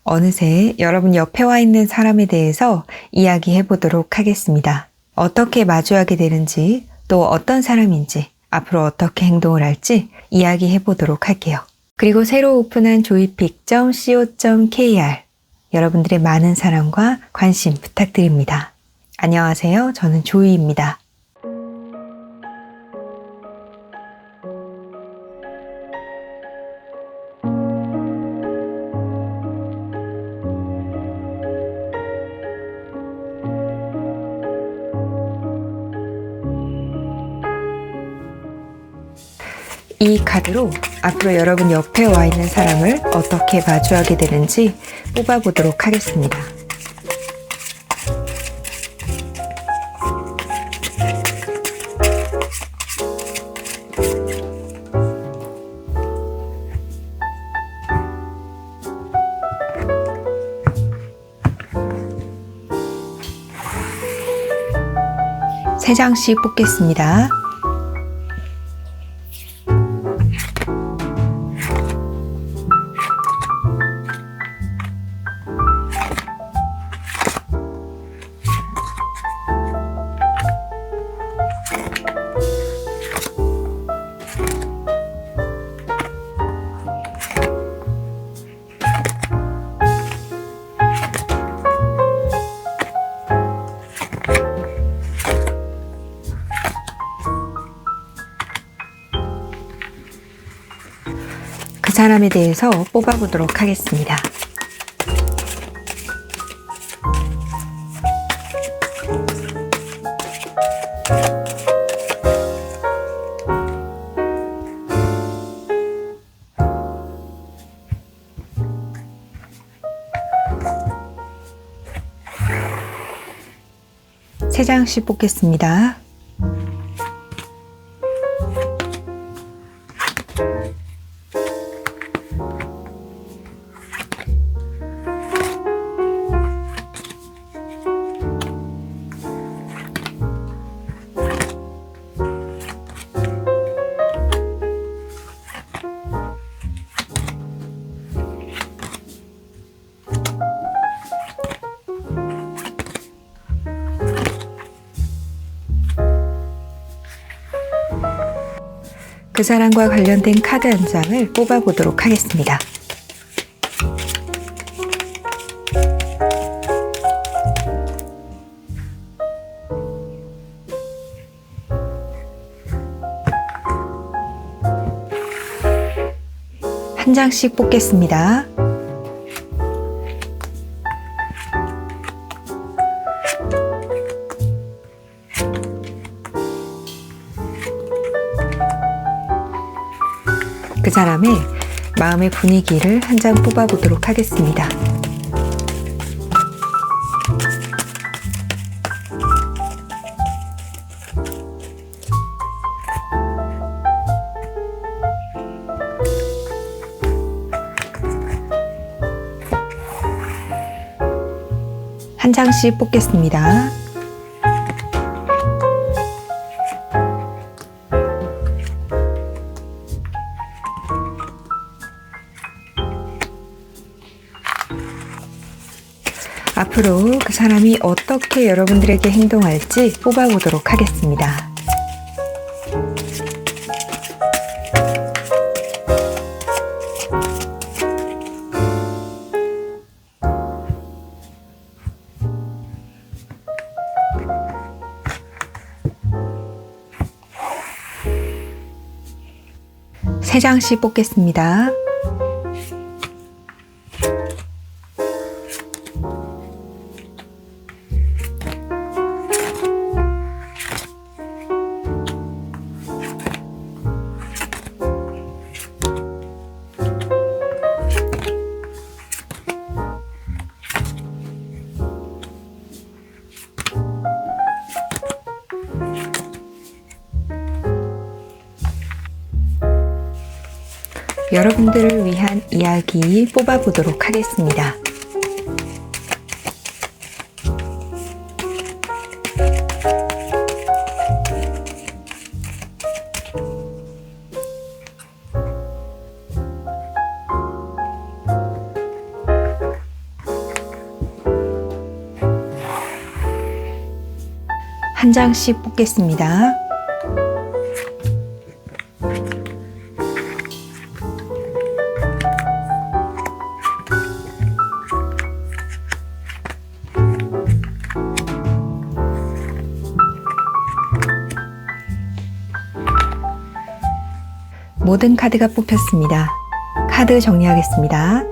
어느새 여러분 옆에 와 있는 사람에 대해서 이야기해 보도록 하겠습니다. 어떻게 마주하게 되는지, 또 어떤 사람인지, 앞으로 어떻게 행동을 할지 이야기해 보도록 할게요. 그리고 새로 오픈한 joypic.co.kr 여러분들의 많은 사랑과 관심 부탁드립니다. 안녕하세요. 저는 조이입니다. 이 카드로 앞으로 여러분 옆에 와 있는 사람을 어떻게 마주하게 되는지 뽑아보도록 하겠습니다. 세 장씩 뽑겠습니다. 그 사람에 대해서 뽑아보도록 하겠습니다. 세 장씩 뽑겠습니다. 그 사람과 관련된 카드 한 장을 뽑아보도록 하겠습니다. 한 장씩 뽑겠습니다. 그 사람의 마음의 분위기를 한 장 뽑아보도록 하겠습니다. 한 장씩 뽑겠습니다. 앞으로 그 사람이 어떻게 여러분들에게 행동할지 뽑아보도록 하겠습니다. 세 장씩 뽑겠습니다. 여러분들을 위한 이야기 뽑아보도록 하겠습니다. 한 장씩 뽑겠습니다. 모든 카드가 뽑혔습니다. 카드 정리하겠습니다.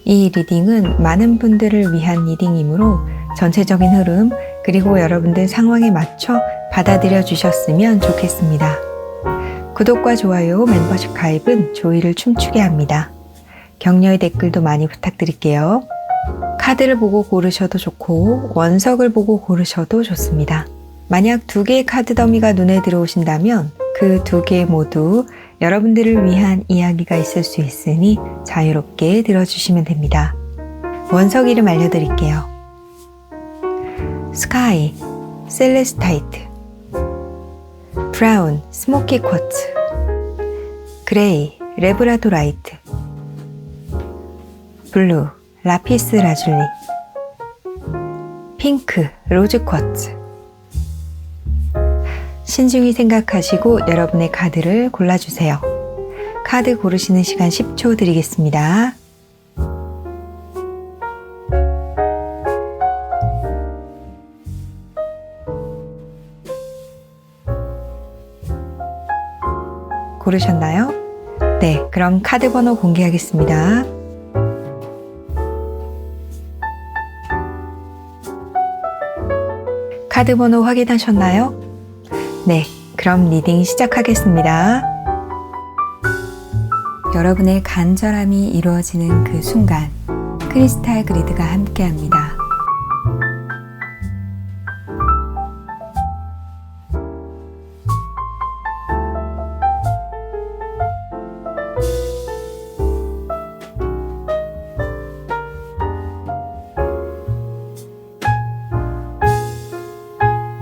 이 리딩은 많은 분들을 위한 리딩이므로 전체적인 흐름 그리고 여러분들 상황에 맞춰 받아들여 주셨으면 좋겠습니다. 구독과 좋아요, 멤버십 가입은 조이를 춤추게 합니다. 격려의 댓글도 많이 부탁드릴게요. 카드를 보고 고르셔도 좋고 원석을 보고 고르셔도 좋습니다. 만약 2개의 카드 더미가 눈에 들어오신다면 그 2개 모두 여러분들을 위한 이야기가 있을 수 있으니 자유롭게 들어주시면 됩니다. 원석 이름 알려드릴게요. 스카이, 셀레스타이트, 브라운, 스모키 쿼츠, 그레이, 레브라도라이트, 블루, 라피스 라줄리, 핑크, 로즈 쿼츠. 신중히 생각하시고 여러분의 카드를 골라주세요. 카드 고르시는 시간 10초 드리겠습니다. 고르셨나요? 네, 그럼 카드 번호 공개하겠습니다. 카드 번호 확인하셨나요? 네, 그럼 리딩 시작하겠습니다. 여러분의 간절함이 이루어지는 그 순간, 크리스탈 그리드가 함께합니다.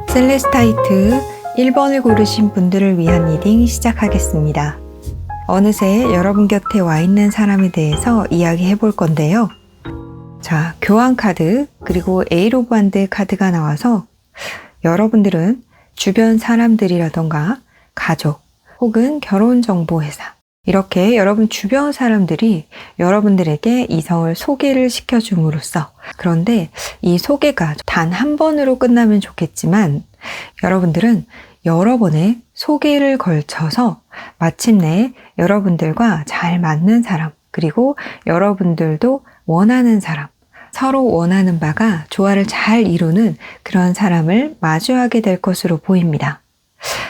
셀레스타이트 1번을 고르신 분들을 위한 리딩 시작하겠습니다. 어느새 여러분 곁에 와 있는 사람에 대해서 이야기해 볼 건데요. 자, 교환 카드 그리고 에이트 오브 원드 카드가 나와서 여러분들은 주변 사람들이라던가 가족 혹은 결혼정보회사 이렇게 여러분 주변 사람들이 여러분들에게 이성을 소개를 시켜줌으로써 그런데 이 소개가 단 한 번으로 끝나면 좋겠지만 여러분들은 여러 번의 소개를 걸쳐서 마침내 여러분들과 잘 맞는 사람 그리고 여러분들도 원하는 사람 서로 원하는 바가 조화를 잘 이루는 그런 사람을 마주하게 될 것으로 보입니다.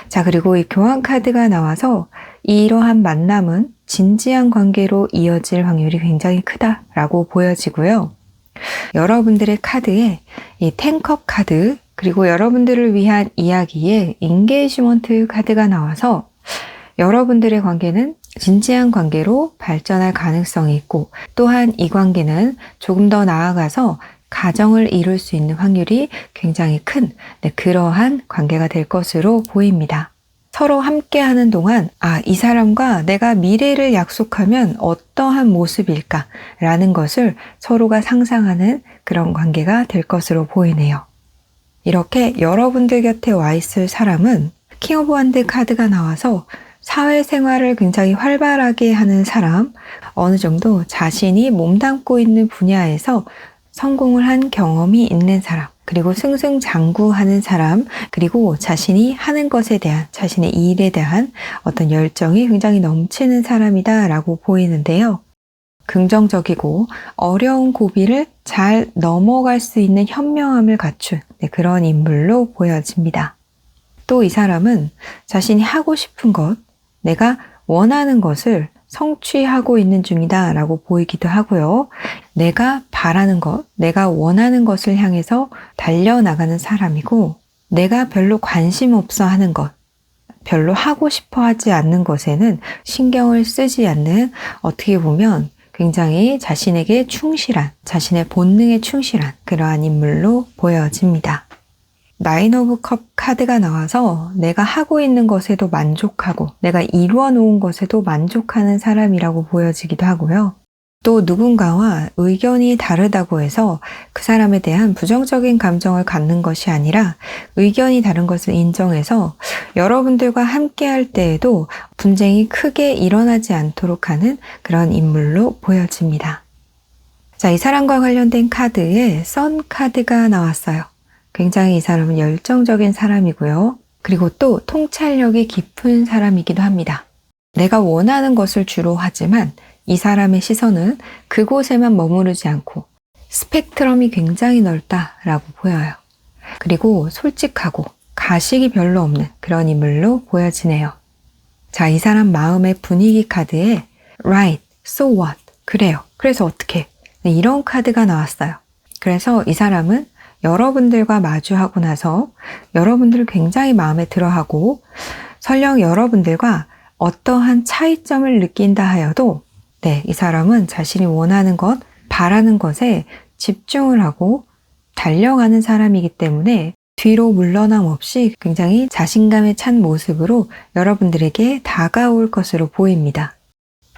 자, 그리고 이 교환 카드가 나와서 이러한 만남은 진지한 관계로 이어질 확률이 굉장히 크다라고 보여지고요. 여러분들의 카드에 이 10컵 카드 그리고 여러분들을 위한 이야기에 인게이지먼트 카드가 나와서 여러분들의 관계는 진지한 관계로 발전할 가능성이 있고 또한 이 관계는 조금 더 나아가서 가정을 이룰 수 있는 확률이 굉장히 큰 그러한 관계가 될 것으로 보입니다. 서로 함께하는 동안 이 사람과 내가 미래를 약속하면 어떠한 모습일까 라는 것을 서로가 상상하는 그런 관계가 될 것으로 보이네요. 이렇게 여러분들 곁에 와 있을 사람은 킹 오브 원드 카드가 나와서 사회생활을 굉장히 활발하게 하는 사람, 어느 정도 자신이 몸담고 있는 분야에서 성공을 한 경험이 있는 사람, 그리고 승승장구하는 사람, 그리고 자신이 하는 것에 대한, 자신의 일에 대한 어떤 열정이 굉장히 넘치는 사람이다 라고 보이는데요. 긍정적이고 어려운 고비를 잘 넘어갈 수 있는 현명함을 갖춘 그런 인물로 보여집니다. 또 이 사람은 자신이 하고 싶은 것, 내가 원하는 것을 성취하고 있는 중이다 라고 보이기도 하고요. 내가 바라는 것, 내가 원하는 것을 향해서 달려나가는 사람이고 내가 별로 관심 없어 하는 것, 별로 하고 싶어 하지 않는 것에는 신경을 쓰지 않는 어떻게 보면 굉장히 자신에게 충실한, 자신의 본능에 충실한 그러한 인물로 보여집니다. 나인 오브 컵 카드가 나와서 내가 하고 있는 것에도 만족하고 내가 이루어 놓은 것에도 만족하는 사람이라고 보여지기도 하고요. 또 누군가와 의견이 다르다고 해서 그 사람에 대한 부정적인 감정을 갖는 것이 아니라 의견이 다른 것을 인정해서 여러분들과 함께 할 때에도 분쟁이 크게 일어나지 않도록 하는 그런 인물로 보여집니다. 자, 이 사람과 관련된 카드에 선 카드가 나왔어요. 굉장히 이 사람은 열정적인 사람이고요. 그리고 또 통찰력이 깊은 사람이기도 합니다. 내가 원하는 것을 주로 하지만 이 사람의 시선은 그곳에만 머무르지 않고 스펙트럼이 굉장히 넓다라고 보여요. 그리고 솔직하고 가식이 별로 없는 그런 인물로 보여지네요. 자, 이 사람 마음의 분위기 카드에 Right, so what? 그래요. 그래서 어떻게? 네, 이런 카드가 나왔어요. 그래서 이 사람은 여러분들과 마주하고 나서 여러분들을 굉장히 마음에 들어하고 설령 여러분들과 어떠한 차이점을 느낀다 하여도 네, 이 사람은 자신이 원하는 것, 바라는 것에 집중을 하고 달려가는 사람이기 때문에 뒤로 물러남 없이 굉장히 자신감에 찬 모습으로 여러분들에게 다가올 것으로 보입니다.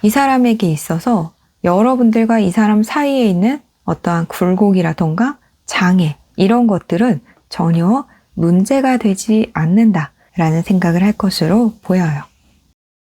이 사람에게 있어서 여러분들과 이 사람 사이에 있는 어떠한 굴곡이라던가 장애, 이런 것들은 전혀 문제가 되지 않는다라는 생각을 할 것으로 보여요.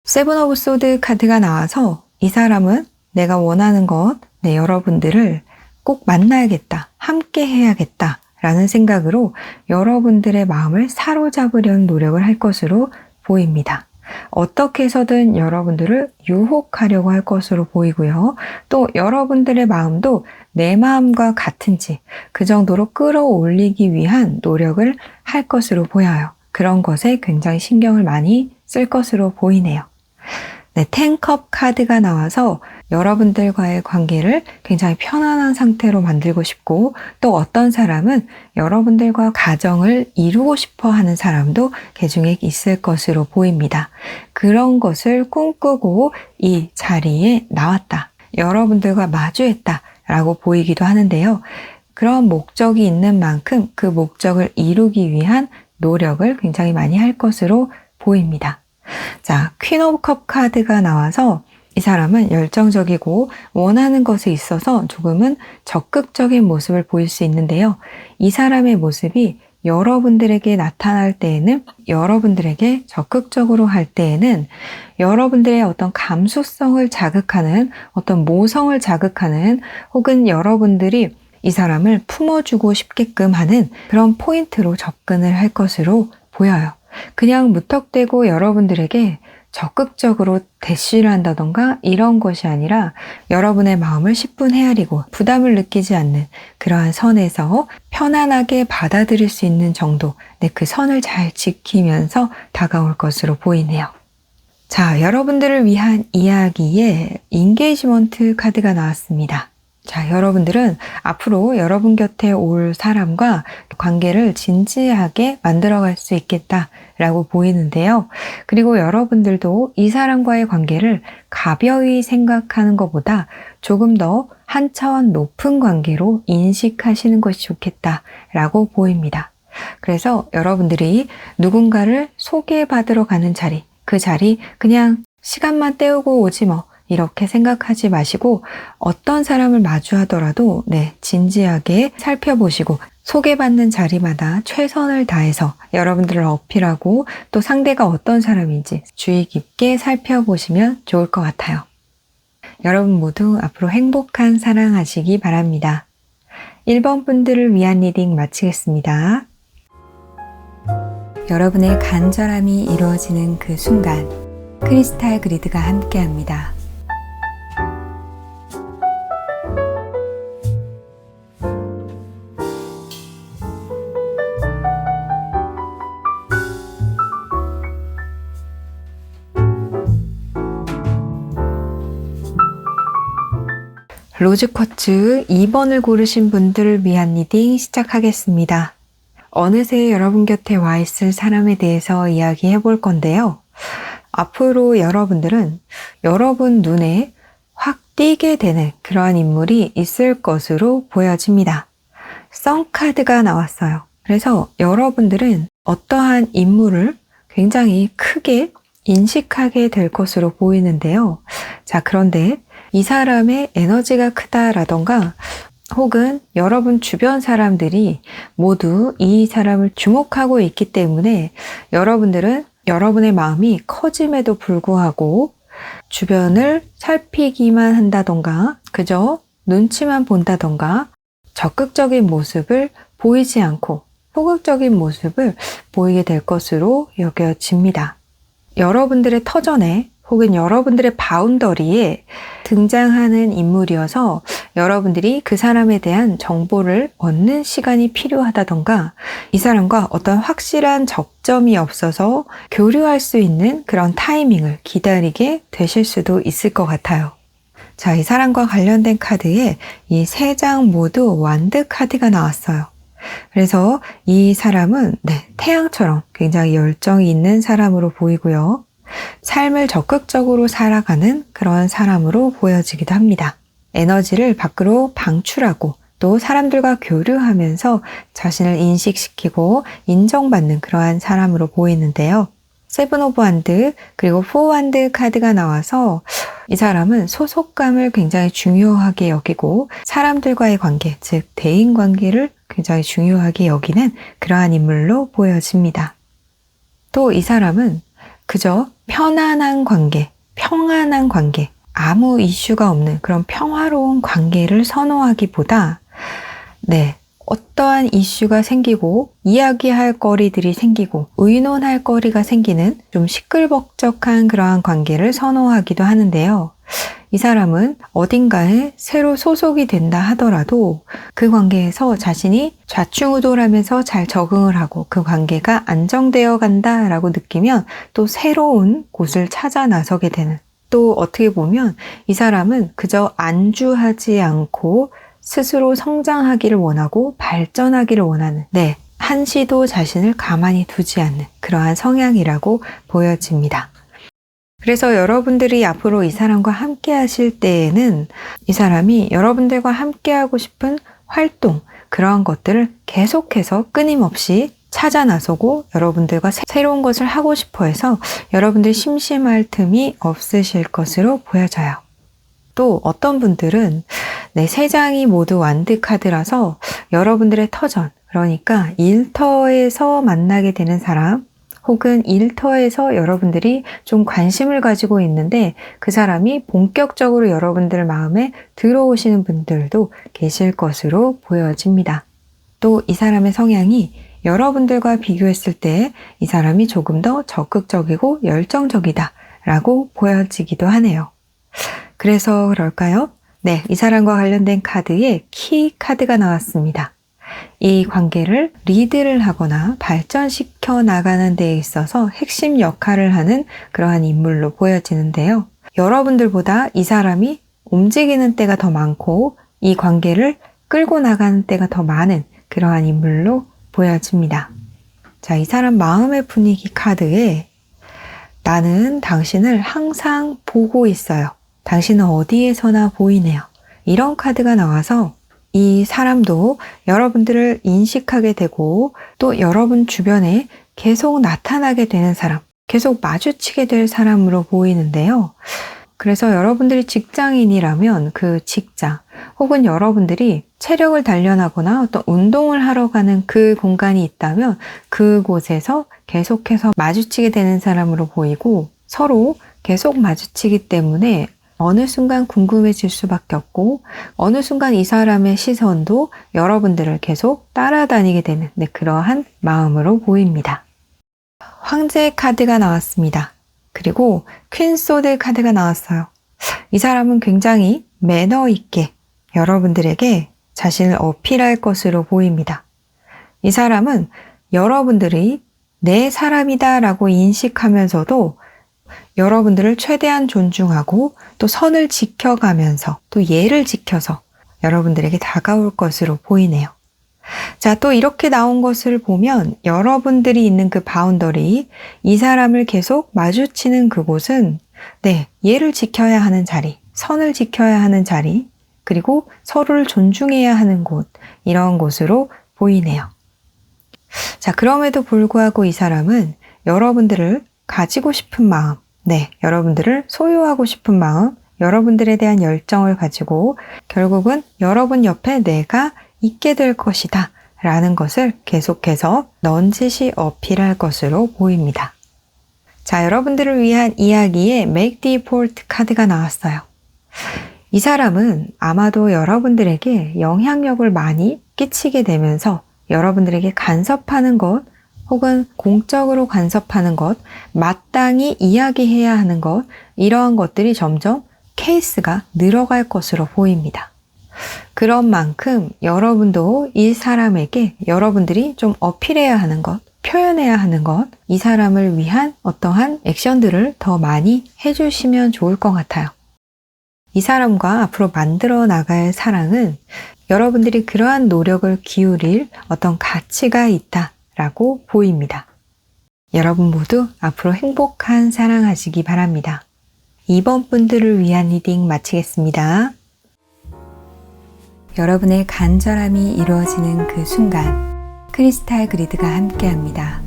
세븐 오브 소드 카드가 나와서 이 사람은 내가 원하는 것, 여러분들을 꼭 만나야겠다, 함께 해야겠다 라는 생각으로 여러분들의 마음을 사로잡으려는 노력을 할 것으로 보입니다. 어떻게 해서든 여러분들을 유혹하려고 할 것으로 보이고요. 또 여러분들의 마음도 내 마음과 같은지 그 정도로 끌어올리기 위한 노력을 할 것으로 보여요. 그런 것에 굉장히 신경을 많이 쓸 것으로 보이네요. 네, 10컵 카드가 나와서 여러분들과의 관계를 굉장히 편안한 상태로 만들고 싶고 또 어떤 사람은 여러분들과 가정을 이루고 싶어 하는 사람도 개중에 있을 것으로 보입니다. 그런 것을 꿈꾸고 이 자리에 나왔다. 여러분들과 마주했다 라고 보이기도 하는데요. 그런 목적이 있는 만큼 그 목적을 이루기 위한 노력을 굉장히 많이 할 것으로 보입니다. 자, 퀸 오브 컵 카드가 나와서 이 사람은 열정적이고 원하는 것에 있어서 조금은 적극적인 모습을 보일 수 있는데요. 이 사람의 모습이 여러분들에게 나타날 때에는 여러분들에게 적극적으로 할 때에는 여러분들의 어떤 감수성을 자극하는 어떤 모성을 자극하는 혹은 여러분들이 이 사람을 품어주고 싶게끔 하는 그런 포인트로 접근을 할 것으로 보여요. 그냥 무턱대고 여러분들에게 적극적으로 대시를 한다던가 이런 것이 아니라 여러분의 마음을 10분 헤아리고 부담을 느끼지 않는 그러한 선에서 편안하게 받아들일 수 있는 정도, 그 선을 잘 지키면서 다가올 것으로 보이네요. 자, 여러분들을 위한 이야기에 인게이지먼트 카드가 나왔습니다. 자, 여러분들은 앞으로 여러분 곁에 올 사람과 관계를 진지하게 만들어갈 수 있겠다라고 보이는데요. 그리고 여러분들도 이 사람과의 관계를 가벼이 생각하는 것보다 조금 더 한 차원 높은 관계로 인식하시는 것이 좋겠다라고 보입니다. 그래서 여러분들이 누군가를 소개받으러 가는 자리, 그 자리 그냥 시간만 때우고 오지 뭐 이렇게 생각하지 마시고 어떤 사람을 마주하더라도 진지하게 살펴보시고 소개받는 자리마다 최선을 다해서 여러분들을 어필하고 또 상대가 어떤 사람인지 주의 깊게 살펴보시면 좋을 것 같아요. 여러분 모두 앞으로 행복한 사랑하시기 바랍니다. 1번 분들을 위한 리딩 마치겠습니다. 여러분의 간절함이 이루어지는 그 순간 크리스탈 그리드가 함께합니다. 로즈쿼츠 2번을 고르신 분들을 위한 리딩 시작하겠습니다. 어느새 여러분 곁에 와 있을 사람에 대해서 이야기해 볼 건데요. 앞으로 여러분들은 여러분 눈에 확 띄게 되는 그러한 인물이 있을 것으로 보여집니다. 썬카드가 나왔어요. 그래서 여러분들은 어떠한 인물을 굉장히 크게 인식하게 될 것으로 보이는데요. 자, 그런데 이 사람의 에너지가 크다라던가 혹은 여러분 주변 사람들이 모두 이 사람을 주목하고 있기 때문에 여러분들은 여러분의 마음이 커짐에도 불구하고 주변을 살피기만 한다던가 그저 눈치만 본다던가 적극적인 모습을 보이지 않고 소극적인 모습을 보이게 될 것으로 여겨집니다. 여러분들의 터전에 혹은 여러분들의 바운더리에 등장하는 인물이어서 여러분들이 그 사람에 대한 정보를 얻는 시간이 필요하다던가 이 사람과 어떤 확실한 접점이 없어서 교류할 수 있는 그런 타이밍을 기다리게 되실 수도 있을 것 같아요. 자, 이 사람과 관련된 카드에 이 3장 모두 완드 카드가 나왔어요. 그래서 이 사람은 태양처럼 굉장히 열정이 있는 사람으로 보이고요. 삶을 적극적으로 살아가는 그런 사람으로 보여지기도 합니다. 에너지를 밖으로 방출하고 또 사람들과 교류하면서 자신을 인식시키고 인정받는 그러한 사람으로 보이는데요. 세븐 오브 완드 그리고 4 완드 카드가 나와서 이 사람은 소속감을 굉장히 중요하게 여기고 사람들과의 관계, 즉 대인관계를 굉장히 중요하게 여기는 그러한 인물로 보여집니다. 또 이 사람은 그저 편안한 관계, 평안한 관계, 아무 이슈가 없는 그런 평화로운 관계를 선호하기보다 어떠한 이슈가 생기고 이야기할 거리들이 생기고 의논할 거리가 생기는 좀 시끌벅적한 그러한 관계를 선호하기도 하는데요. 이 사람은 어딘가에 새로 소속이 된다 하더라도 그 관계에서 자신이 좌충우돌하면서 잘 적응을 하고 그 관계가 안정되어 간다라고 느끼면 또 새로운 곳을 찾아 나서게 되는, 또 어떻게 보면 이 사람은 그저 안주하지 않고 스스로 성장하기를 원하고 발전하기를 원하는, 한시도 자신을 가만히 두지 않는 그러한 성향이라고 보여집니다. 그래서 여러분들이 앞으로 이 사람과 함께 하실 때에는 이 사람이 여러분들과 함께 하고 싶은 활동, 그러한 것들을 계속해서 끊임없이 찾아 나서고 여러분들과 새로운 것을 하고 싶어 해서 여러분들 심심할 틈이 없으실 것으로 보여져요. 또 어떤 분들은 3장이 모두 완드 카드라서 여러분들의 터전, 그러니까 일터에서 만나게 되는 사람, 혹은 일터에서 여러분들이 좀 관심을 가지고 있는데 그 사람이 본격적으로 여러분들 마음에 들어오시는 분들도 계실 것으로 보여집니다. 또 이 사람의 성향이 여러분들과 비교했을 때 이 사람이 조금 더 적극적이고 열정적이다 라고 보여지기도 하네요. 그래서 그럴까요? 이 사람과 관련된 카드에 키 카드가 나왔습니다. 이 관계를 리드를 하거나 발전시켜 나가는 데 있어서 핵심 역할을 하는 그러한 인물로 보여지는데요. 여러분들보다 이 사람이 움직이는 때가 더 많고 이 관계를 끌고 나가는 때가 더 많은 그러한 인물로 보여집니다. 자, 이 사람 마음의 분위기 카드에 나는 당신을 항상 보고 있어요. 당신은 어디에서나 보이네요. 이런 카드가 나와서 이 사람도 여러분들을 인식하게 되고 또 여러분 주변에 계속 나타나게 되는 사람, 계속 마주치게 될 사람으로 보이는데요. 그래서 여러분들이 직장인이라면 그 직장, 혹은 여러분들이 체력을 단련하거나 어떤 운동을 하러 가는 그 공간이 있다면 그곳에서 계속해서 마주치게 되는 사람으로 보이고 서로 계속 마주치기 때문에 어느 순간 궁금해질 수밖에 없고 어느 순간 이 사람의 시선도 여러분들을 계속 따라다니게 되는 그러한 마음으로 보입니다. 황제 카드가 나왔습니다. 그리고 퀸 소드 카드가 나왔어요. 이 사람은 굉장히 매너 있게 여러분들에게 자신을 어필할 것으로 보입니다. 이 사람은 여러분들이 내 사람이다 라고 인식하면서도 여러분들을 최대한 존중하고 또 선을 지켜가면서 또 예를 지켜서 여러분들에게 다가올 것으로 보이네요. 자, 또 이렇게 나온 것을 보면 여러분들이 있는 그 바운더리, 이 사람을 계속 마주치는 그곳은 예를 지켜야 하는 자리, 선을 지켜야 하는 자리, 그리고 서로를 존중해야 하는 곳, 이런 곳으로 보이네요. 자, 그럼에도 불구하고 이 사람은 여러분들을 가지고 싶은 마음, 여러분들을 소유하고 싶은 마음, 여러분들에 대한 열정을 가지고 결국은 여러분 옆에 내가 있게 될 것이다 라는 것을 계속해서 넌지시 어필할 것으로 보입니다. 자, 여러분들을 위한 이야기에 Make the Effort 카드가 나왔어요. 이 사람은 아마도 여러분들에게 영향력을 많이 끼치게 되면서 여러분들에게 간섭하는 것, 혹은 공적으로 간섭하는 것, 마땅히 이야기해야 하는 것, 이러한 것들이 점점 케이스가 늘어갈 것으로 보입니다. 그런 만큼 여러분도 이 사람에게 여러분들이 좀 어필해야 하는 것, 표현해야 하는 것, 이 사람을 위한 어떠한 액션들을 더 많이 해주시면 좋을 것 같아요. 이 사람과 앞으로 만들어 나갈 사랑은 여러분들이 그러한 노력을 기울일 어떤 가치가 있다라고 보입니다. 여러분 모두 앞으로 행복한 사랑하시기 바랍니다. 2번 분들을 위한 리딩 마치겠습니다. 여러분의 간절함이 이루어지는 그 순간 크리스탈 그리드가 함께합니다.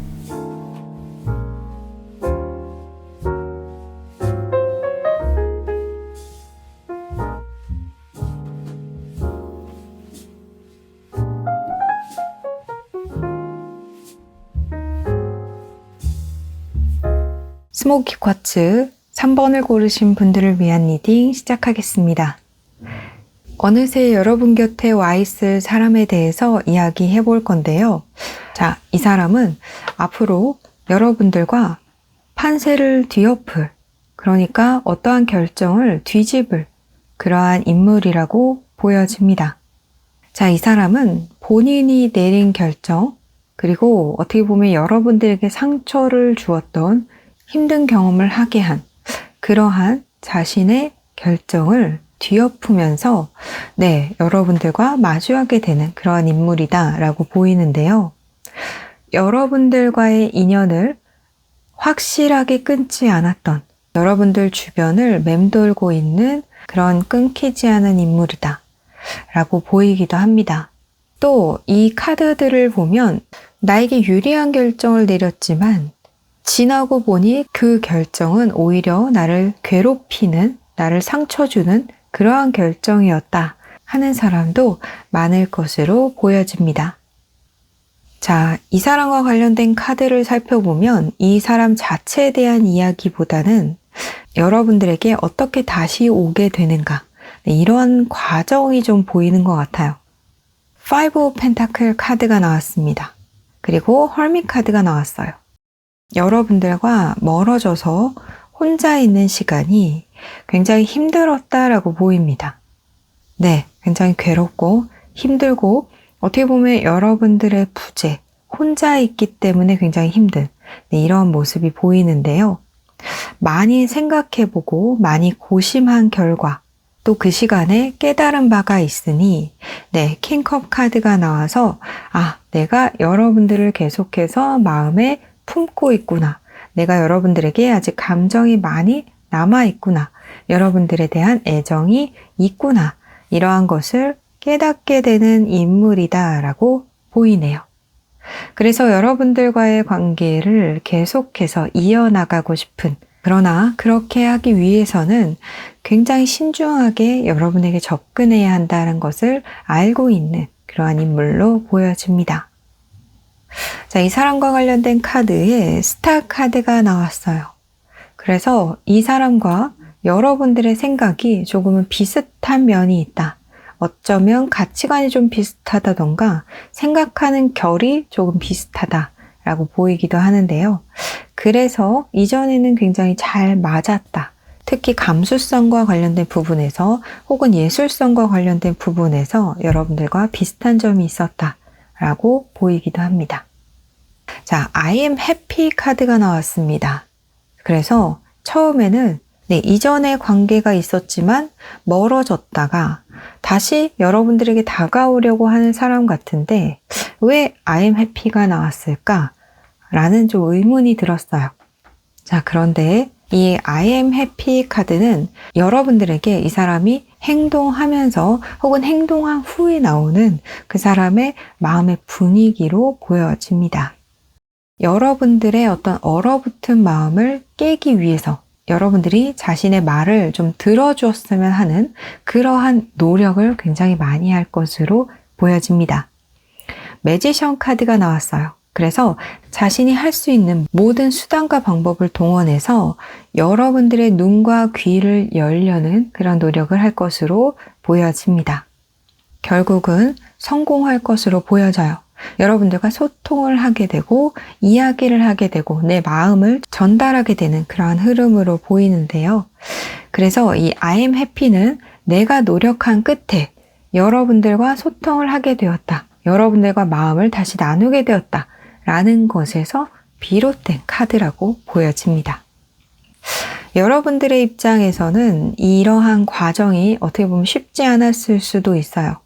스모키 쿼츠 3번을 고르신 분들을 위한 리딩 시작하겠습니다. 어느새 여러분 곁에 와 있을 사람에 대해서 이야기해 볼 건데요. 자, 이 사람은 앞으로 여러분들과 판세를 뒤엎을, 그러니까 어떠한 결정을 뒤집을 그러한 인물이라고 보여집니다. 자, 이 사람은 본인이 내린 결정, 그리고 어떻게 보면 여러분들에게 상처를 주었던 힘든 경험을 하게 한 그러한 자신의 결정을 뒤엎으면서 여러분들과 마주하게 되는 그러한 인물이다 라고 보이는데요. 여러분들과의 인연을 확실하게 끊지 않았던, 여러분들 주변을 맴돌고 있는 그런 끊기지 않은 인물이다 라고 보이기도 합니다. 또 이 카드들을 보면 나에게 유리한 결정을 내렸지만 지나고 보니 그 결정은 오히려 나를 괴롭히는, 나를 상처 주는 그러한 결정이었다 하는 사람도 많을 것으로 보여집니다. 자, 이 사람과 관련된 카드를 살펴보면 이 사람 자체에 대한 이야기보다는 여러분들에게 어떻게 다시 오게 되는가, 이런 과정이 좀 보이는 것 같아요. Five of Pentacle 카드가 나왔습니다. 그리고 Hermit 카드가 나왔어요. 여러분들과 멀어져서 혼자 있는 시간이 굉장히 힘들었다라고 보입니다. 굉장히 괴롭고 힘들고 어떻게 보면 여러분들의 부재, 혼자 있기 때문에 굉장히 힘든 이런 모습이 보이는데요. 많이 생각해보고 많이 고심한 결과 또 그 시간에 깨달은 바가 있으니 킹컵 카드가 나와서 내가 여러분들을 계속해서 마음에 품고 있구나. 내가 여러분들에게 아직 감정이 많이 남아있구나. 여러분들에 대한 애정이 있구나. 이러한 것을 깨닫게 되는 인물이다 라고 보이네요. 그래서 여러분들과의 관계를 계속해서 이어나가고 싶은, 그러나 그렇게 하기 위해서는 굉장히 신중하게 여러분에게 접근해야 한다는 것을 알고 있는 그러한 인물로 보여집니다. 자, 이 사람과 관련된 카드에 스타 카드가 나왔어요. 그래서 이 사람과 여러분들의 생각이 조금은 비슷한 면이 있다. 어쩌면 가치관이 좀 비슷하다던가 생각하는 결이 조금 비슷하다라고 보이기도 하는데요. 그래서 이전에는 굉장히 잘 맞았다. 특히 감수성과 관련된 부분에서 혹은 예술성과 관련된 부분에서 여러분들과 비슷한 점이 있었다라고 보이기도 합니다. 자, I am happy 카드가 나왔습니다. 그래서 처음에는 이전에 관계가 있었지만 멀어졌다가 다시 여러분들에게 다가오려고 하는 사람 같은데 왜 I am happy가 나왔을까? 라는 좀 의문이 들었어요. 자, 그런데 이 I am happy 카드는 여러분들에게 이 사람이 행동하면서 혹은 행동한 후에 나오는 그 사람의 마음의 분위기로 보여집니다. 여러분들의 어떤 얼어붙은 마음을 깨기 위해서 여러분들이 자신의 말을 좀 들어주었으면 하는 그러한 노력을 굉장히 많이 할 것으로 보여집니다. 매지션 카드가 나왔어요. 그래서 자신이 할 수 있는 모든 수단과 방법을 동원해서 여러분들의 눈과 귀를 열려는 그런 노력을 할 것으로 보여집니다. 결국은 성공할 것으로 보여져요. 여러분들과 소통을 하게 되고 이야기를 하게 되고 내 마음을 전달하게 되는 그러한 흐름으로 보이는데요. 그래서 이 I am happy는 내가 노력한 끝에 여러분들과 소통을 하게 되었다. 여러분들과 마음을 다시 나누게 되었다. 라는 것에서 비롯된 카드라고 보여집니다. 여러분들의 입장에서는 이러한 과정이 어떻게 보면 쉽지 않았을 수도 있어요.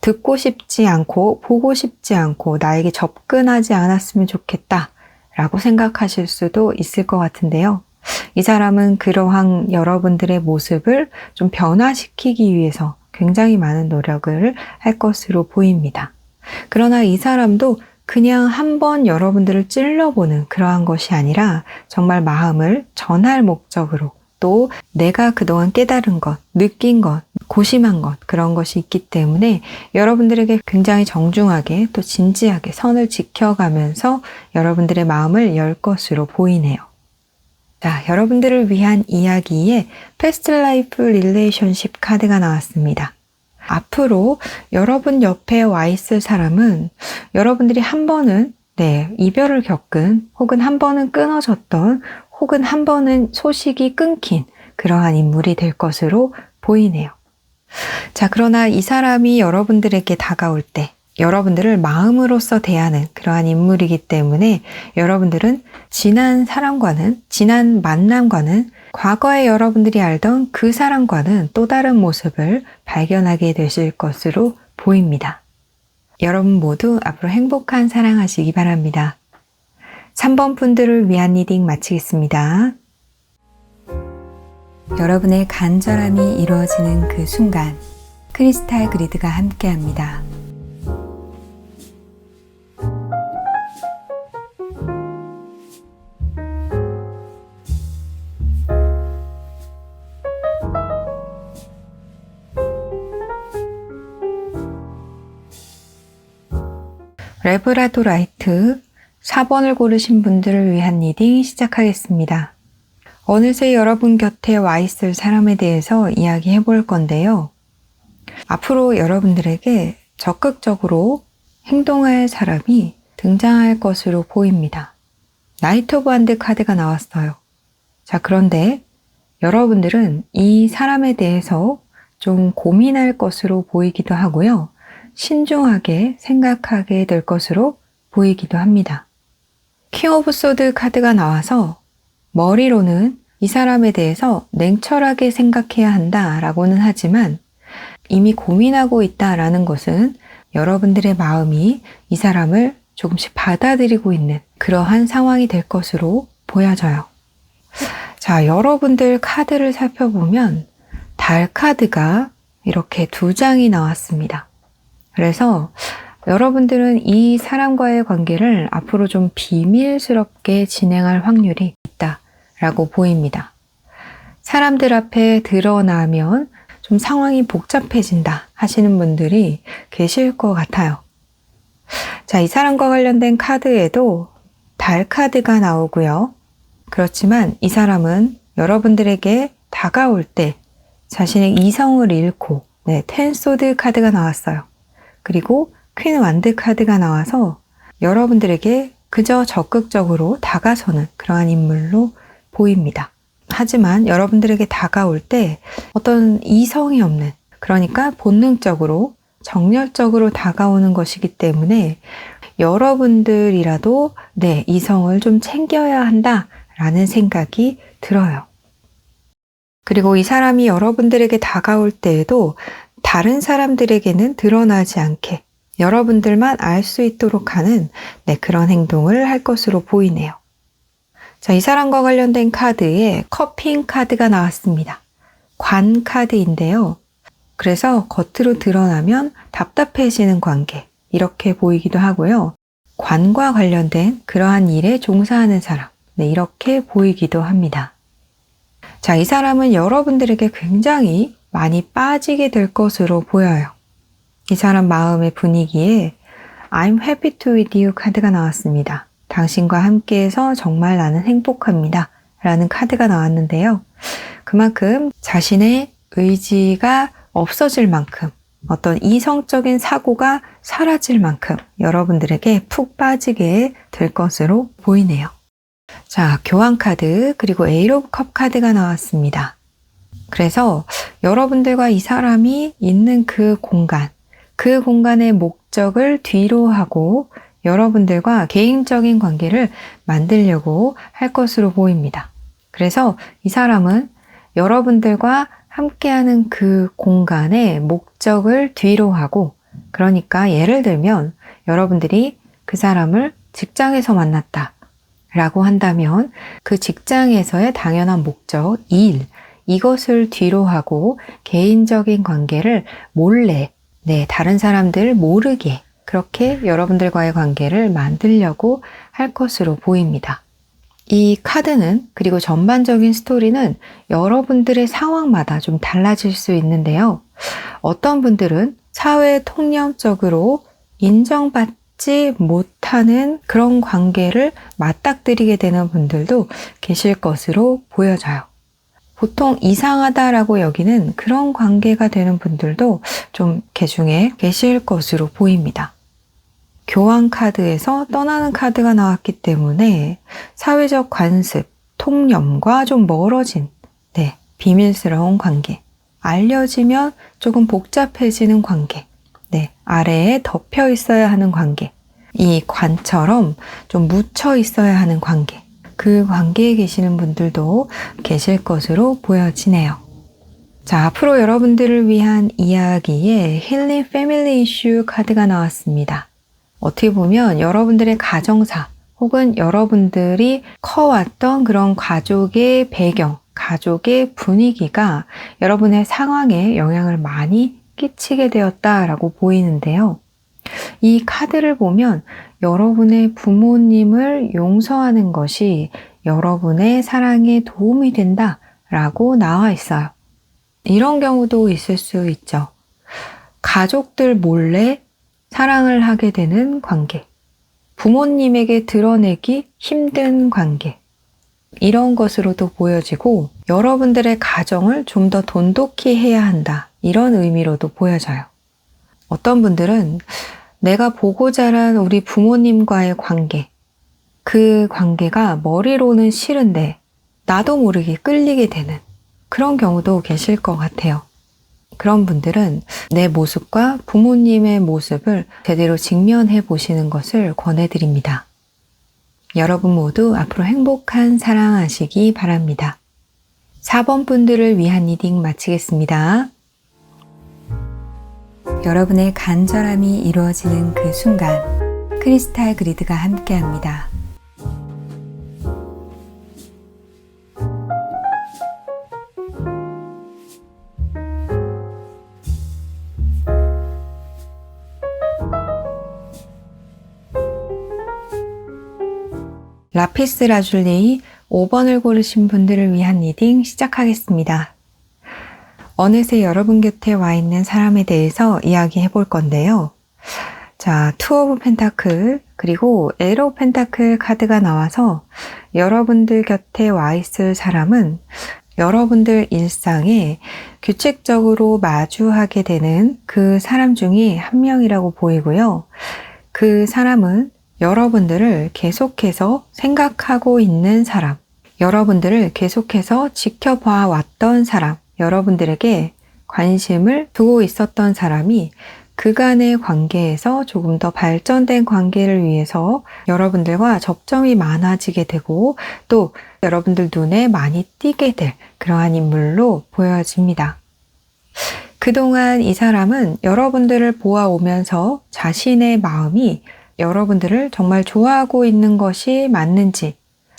듣고 싶지 않고 보고 싶지 않고 나에게 접근하지 않았으면 좋겠다 라고 생각하실 수도 있을 것 같은데요. 이 사람은 그러한 여러분들의 모습을 좀 변화시키기 위해서 굉장히 많은 노력을 할 것으로 보입니다. 그러나 이 사람도 그냥 한번 여러분들을 찔러보는 그러한 것이 아니라 정말 마음을 전할 목적으로 또 내가 그동안 깨달은 것, 느낀 것, 고심한 것 그런 것이 있기 때문에 여러분들에게 굉장히 정중하게 또 진지하게 선을 지켜가면서 여러분들의 마음을 열 것으로 보이네요. 자, 여러분들을 위한 이야기에 패스트 라이프 릴레이션십 카드가 나왔습니다. 앞으로 여러분 옆에 와 있을 사람은 여러분들이 한 번은 이별을 겪은 혹은 한 번은 끊어졌던 혹은 한 번은 소식이 끊긴 그러한 인물이 될 것으로 보이네요. 자, 그러나 이 사람이 여러분들에게 다가올 때 여러분들을 마음으로써 대하는 그러한 인물이기 때문에 여러분들은 지난 사람과는, 지난 만남과는 과거에 여러분들이 알던 그 사람과는 또 다른 모습을 발견하게 되실 것으로 보입니다. 여러분 모두 앞으로 행복한 사랑하시기 바랍니다. 3번 분들을 위한 리딩 마치겠습니다. 여러분의 간절함이 이루어지는 그 순간 크리스탈 그리드가 함께합니다. 레브라도 라이트 4번을 고르신 분들을 위한 리딩 시작하겠습니다. 어느새 여러분 곁에 와 있을 사람에 대해서 이야기해 볼 건데요. 앞으로 여러분들에게 적극적으로 행동할 사람이 등장할 것으로 보입니다. 나이트 오브 원드 카드가 나왔어요. 자, 그런데 여러분들은 이 사람에 대해서 좀 고민할 것으로 보이기도 하고요. 신중하게 생각하게 될 것으로 보이기도 합니다. 킹 오브 소드 카드가 나와서 머리로는 이 사람에 대해서 냉철하게 생각해야 한다라고는 하지만 이미 고민하고 있다라는 것은 여러분들의 마음이 이 사람을 조금씩 받아들이고 있는 그러한 상황이 될 것으로 보여져요. 자, 여러분들 카드를 살펴보면 달 카드가 이렇게 2장이 나왔습니다. 그래서 여러분들은 이 사람과의 관계를 앞으로 좀 비밀스럽게 진행할 확률이 있다라고 보입니다. 사람들 앞에 드러나면 좀 상황이 복잡해진다 하시는 분들이 계실 것 같아요. 자, 이 사람과 관련된 카드에도 달 카드가 나오고요. 그렇지만 이 사람은 여러분들에게 다가올 때 자신의 이성을 잃고 텐 소드 카드가 나왔어요. 그리고 퀸 완드 카드가 나와서 여러분들에게 그저 적극적으로 다가서는 그러한 인물로 보입니다. 하지만 여러분들에게 다가올 때 어떤 이성이 없는, 그러니까 본능적으로 정열적으로 다가오는 것이기 때문에 여러분들이라도 이성을 좀 챙겨야 한다라는 생각이 들어요. 그리고 이 사람이 여러분들에게 다가올 때에도 다른 사람들에게는 드러나지 않게 여러분들만 알 수 있도록 하는 그런 행동을 할 것으로 보이네요. 자, 이 사람과 관련된 카드에 커핑 카드가 나왔습니다. 관 카드인데요. 그래서 겉으로 드러나면 답답해지는 관계, 이렇게 보이기도 하고요. 관과 관련된 그러한 일에 종사하는 사람, 네, 이렇게 보이기도 합니다. 자, 이 사람은 여러분들에게 굉장히 많이 빠지게 될 것으로 보여요. 이 사람 마음의 분위기에 I'm happy to with you 카드가 나왔습니다. 당신과 함께해서 정말 나는 행복합니다. 라는 카드가 나왔는데요. 그만큼 자신의 의지가 없어질 만큼 어떤 이성적인 사고가 사라질 만큼 여러분들에게 푹 빠지게 될 것으로 보이네요. 자, 교환 카드 그리고 에이트 오브 컵 카드가 나왔습니다. 그래서 여러분들과 이 사람이 있는 그 공간의 목적을 뒤로 하고 여러분들과 개인적인 관계를 만들려고 할 것으로 보입니다. 그래서 이 사람은 여러분들과 함께하는 그 공간의 목적을 뒤로 하고, 그러니까 예를 들면 여러분들이 그 사람을 직장에서 만났다 라고 한다면 그 직장에서의 당연한 목적, 일, 이것을 뒤로 하고 개인적인 관계를 몰래, 다른 사람들 모르게 그렇게 여러분들과의 관계를 만들려고 할 것으로 보입니다. 이 카드는, 그리고 전반적인 스토리는 여러분들의 상황마다 좀 달라질 수 있는데요. 어떤 분들은 사회 통념적으로 인정받지 못하는 그런 관계를 맞닥뜨리게 되는 분들도 계실 것으로 보여져요. 보통 이상하다라고 여기는 그런 관계가 되는 분들도 좀 개중에 계실 것으로 보입니다. 교환 카드에서 떠나는 카드가 나왔기 때문에 사회적 관습, 통념과 좀 멀어진, 비밀스러운 관계, 알려지면 조금 복잡해지는 관계, 아래에 덮여 있어야 하는 관계, 이 관처럼 좀 묻혀 있어야 하는 관계, 그 관계에 계시는 분들도 계실 것으로 보여지네요. 자, 앞으로 여러분들을 위한 이야기에 힐링 패밀리 이슈 카드가 나왔습니다. 어떻게 보면 여러분들의 가정사 혹은 여러분들이 커왔던 그런 가족의 배경, 가족의 분위기가 여러분의 상황에 영향을 많이 끼치게 되었다라고 보이는데요. 이 카드를 보면 여러분의 부모님을 용서하는 것이 여러분의 사랑에 도움이 된다라고 나와 있어요. 이런 경우도 있을 수 있죠. 가족들 몰래 사랑을 하게 되는 관계, 부모님에게 드러내기 힘든 관계, 이런 것으로도 보여지고 여러분들의 가정을 좀 더 돈독히 해야 한다, 이런 의미로도 보여져요. 어떤 분들은 내가 보고 자란 우리 부모님과의 관계, 그 관계가 머리로는 싫은데 나도 모르게 끌리게 되는 그런 경우도 계실 것 같아요. 그런 분들은 내 모습과 부모님의 모습을 제대로 직면해 보시는 것을 권해드립니다. 여러분 모두 앞으로 행복한 사랑하시기 바랍니다. 4번 분들을 위한 리딩 마치겠습니다. 여러분의 간절함이 이루어지는 그 순간 크리스탈 그리드가 함께합니다. 라피스 라줄리 5번을 고르신 분들을 위한 리딩 시작하겠습니다. 어느새 여러분 곁에 와 있는 사람에 대해서 이야기해 볼 건데요. 자, 투 오브 펜타클 그리고 에이트 오브 펜타클 카드가 나와서 여러분들 곁에 와 있을 사람은 여러분들 일상에 규칙적으로 마주하게 되는 그 사람 중에 한 명이라고 보이고요. 그 사람은 여러분들을 계속해서 생각하고 있는 사람, 여러분들을 계속해서 지켜봐 왔던 사람, 여러분들에게 관심을 두고 있었던 사람이 그간의 관계에서 조금 더 발전된 관계를 위해서 여러분들과 접점이 많아지게 되고 또 여러분들 눈에 많이 띄게 될 그러한 인물로 보여집니다. 그동안 이 사람은 여러분들을 보아오면서 자신의 마음이 여러분들을 정말 좋아하고 있는 것이 맞는지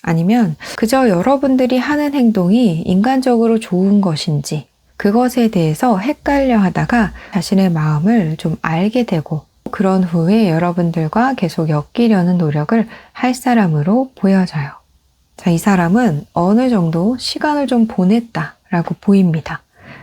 아니면 그저 여러분들이 하는 행동이 인간적으로 좋은 것인지 그것에 대해서 헷갈려 하다가 자신의 마음을 좀 알게 되고 그런 후에 여러분들과 계속 엮이려는 노력을 할 사람으로 보여져요. 자, 이 사람은 어느 정도 시간을 좀 보냈다라고 보입니다.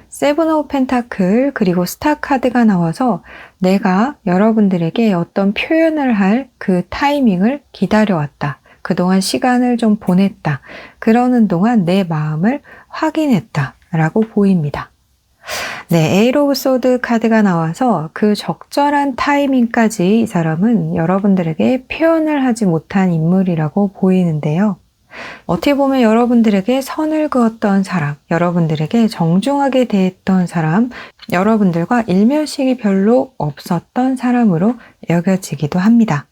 세븐 오브 펜타클 그리고 스타 카드가 나와서 내가 여러분들에게 어떤 표현을 할 그 타이밍을 기다려왔다. 그동안 시간을 좀 보냈다. 그러는 동안 내 마음을 확인했다라고 보입니다. 네, 에이트 오브 소드 카드가 나와서 그 적절한 타이밍까지 이 사람은 여러분들에게 표현을 하지 못한 인물이라고 보이는데요. 어떻게 보면 여러분들에게 선을 그었던 사람, 여러분들에게 정중하게 대했던 사람, 여러분들과 일면식이 별로 없었던 사람으로 여겨지기도 합니다.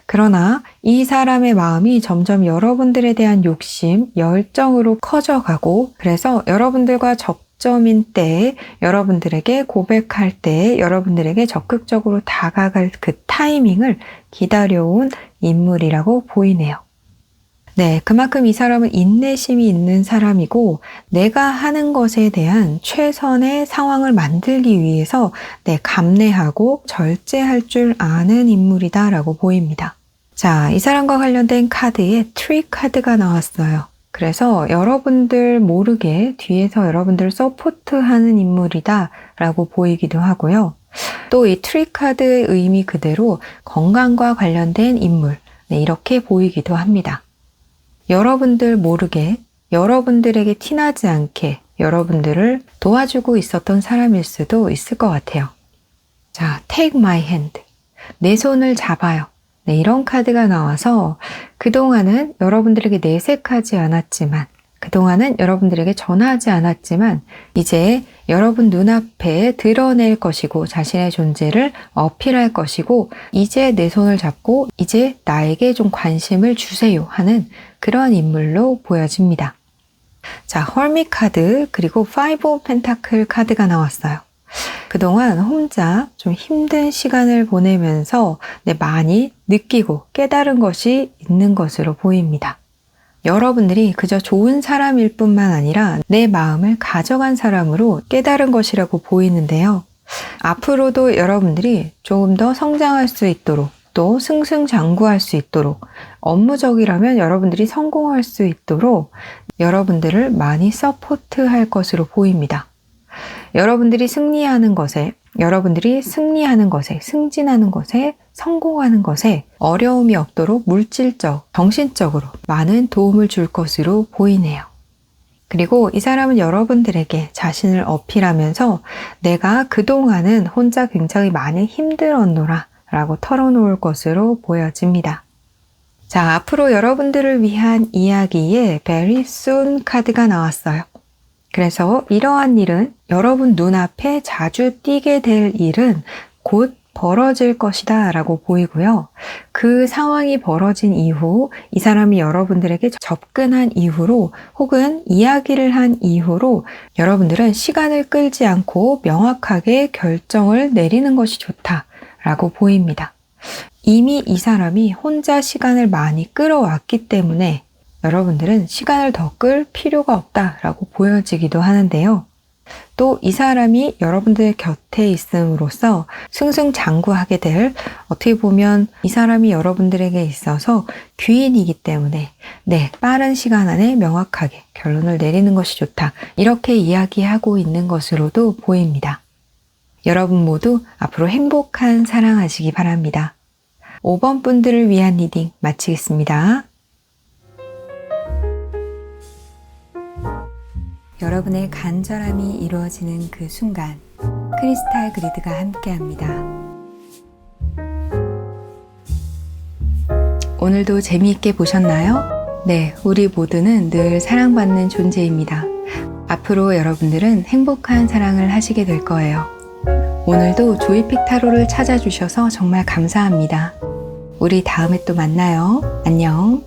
그러나 이 사람의 마음이 점점 여러분들에 대한 욕심, 열정으로 커져가고 그래서 여러분들과 적점인 때에 여러분들에게 고백할 때에 여러분들에게 적극적으로 다가갈 그 타이밍을 기다려온 인물이라고 보이네요. 네, 그만큼 이 사람은 인내심이 있는 사람이고 내가 하는 것에 대한 최선의 상황을 만들기 위해서 감내하고 절제할 줄 아는 인물이다라고 보입니다. 자, 이 사람과 관련된 카드에 트리 카드가 나왔어요. 그래서 여러분들 모르게 뒤에서 여러분들을 서포트하는 인물이다라고 보이기도 하고요. 또 이 트리 카드의 의미 그대로 건강과 관련된 인물, 이렇게 보이기도 합니다. 여러분들 모르게 여러분들에게 티나지 않게 여러분들을 도와주고 있었던 사람일 수도 있을 것 같아요. 자, take my hand. 내 손을 잡아요. 이런 카드가 나와서 그동안은 여러분들에게 내색하지 않았지만 그동안은 여러분들에게 전하지 않았지만 이제 여러분 눈앞에 드러낼 것이고 자신의 존재를 어필할 것이고 이제 내 손을 잡고 이제 나에게 좀 관심을 주세요 하는 그런 인물로 보여집니다. 자, 헐밋 카드 그리고 파이브 오브 펜타클 카드가 나왔어요. 그동안 혼자 좀 힘든 시간을 보내면서 많이 느끼고 깨달은 것이 있는 것으로 보입니다. 여러분들이 그저 좋은 사람일 뿐만 아니라 내 마음을 가져간 사람으로 깨달은 것이라고 보이는데요. 앞으로도 여러분들이 조금 더 성장할 수 있도록 또 승승장구할 수 있도록 업무적이라면 여러분들이 성공할 수 있도록 여러분들을 많이 서포트할 것으로 보입니다. 여러분들이 승리하는 것에, 승진하는 것에, 성공하는 것에 어려움이 없도록 물질적, 정신적으로 많은 도움을 줄 것으로 보이네요. 그리고 이 사람은 여러분들에게 자신을 어필하면서 내가 그동안은 혼자 굉장히 많이 힘들었노라 라고 털어놓을 것으로 보여집니다. 자, 앞으로 여러분들을 위한 이야기에 Very Soon 카드가 나왔어요. 그래서 이러한 일은 여러분 눈앞에 자주 띄게 될 일은 곧 벌어질 것이다 라고 보이고요. 그 상황이 벌어진 이후 이 사람이 여러분들에게 접근한 이후로 혹은 이야기를 한 이후로 여러분들은 시간을 끌지 않고 명확하게 결정을 내리는 것이 좋다라고 보입니다. 이미 이 사람이 혼자 시간을 많이 끌어왔기 때문에 여러분들은 시간을 더 끌 필요가 없다라고 보여지기도 하는데요. 또 이 사람이 여러분들 곁에 있음으로써 승승장구하게 될 어떻게 보면 이 사람이 여러분들에게 있어서 귀인이기 때문에 빠른 시간 안에 명확하게 결론을 내리는 것이 좋다. 이렇게 이야기하고 있는 것으로도 보입니다. 여러분 모두 앞으로 행복한 사랑하시기 바랍니다. 5번 분들을 위한 리딩 마치겠습니다. 여러분의 간절함이 이루어지는 그 순간 크리스탈 그리드가 함께합니다. 오늘도 재미있게 보셨나요? 네, 우리 모두는 늘 사랑받는 존재입니다. 앞으로 여러분들은 행복한 사랑을 하시게 될 거예요. 오늘도 조이픽 타로를 찾아주셔서 정말 감사합니다. 우리 다음에 또 만나요. 안녕.